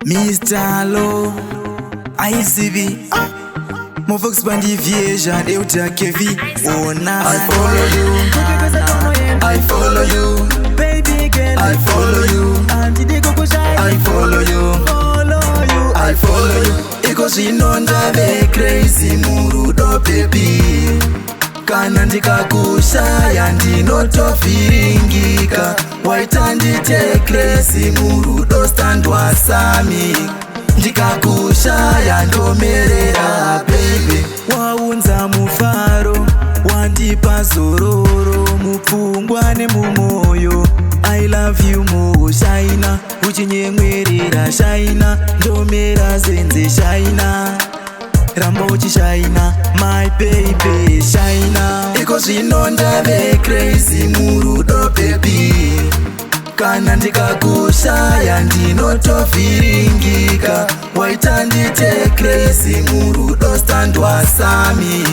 Mr. Low, ICV, Mofox Bandi Vieja, Deuta Kevi, Ona. I follow you, I follow you, baby girl, I follow you, I follow you, I follow you. Because you know that crazy murudo baby. Kana ndikakushaya ndinotofiringika. Waita ndite crazy murudo standwa sami. Ndikakushaya ndomerera baby. Waunza mufaro, wandipa zororo, mupfungwa nemumoyo. I love you more shaina, uchinyemwerera shaina, ndomera zenze shaina. Ramba uchishaina, my baby shaina. Because you know ndave crazy murudo baby. Kana ndikakushaya ndinotofiringika. Waita ndite crazy murudo standwa sami.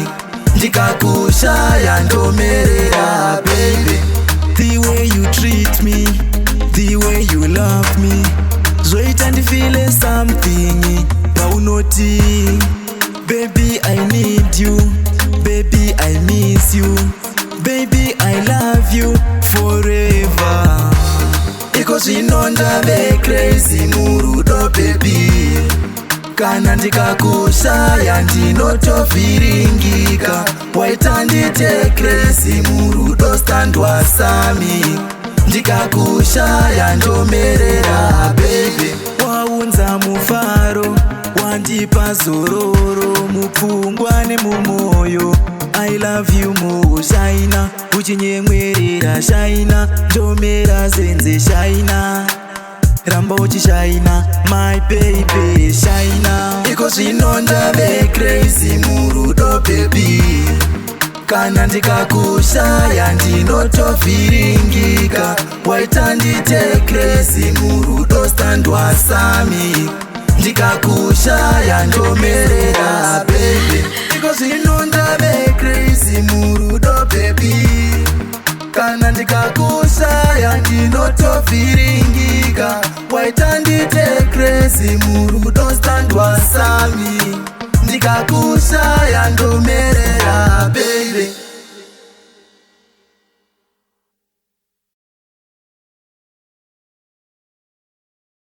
Ndikakushaya ndomerera baby. The way you treat me, the way you love me, zoita ndifile something paunoti. Baby, I need you. Baby, I miss you. Baby, I love you forever. Because you know ndave crazy murudo baby. Kana ndikakushaya ndinotofiringika. Waita ndite crazy murudo standwa sami. Ndikakushaya ndomerera baby. Waunza mufaro, wandipa zororo, mupfungwa nemumoyo. I love you more shaina, uchinyemwerera shaina, ndomera zenze shaina. Ramba uchishaina, my baby shaina. Because you know ndave crazy murudo baby. Kana ndikakushaya ndinotofiringika. Waita ndite crazy murudo standwa sami. Ndikakushaya ndomerera baby. Because you know ndave crazy murudo baby. Kana ndikakushaya ndinotofiringika. Waita ndite crazy murudo standwa sami. Ndikakushaya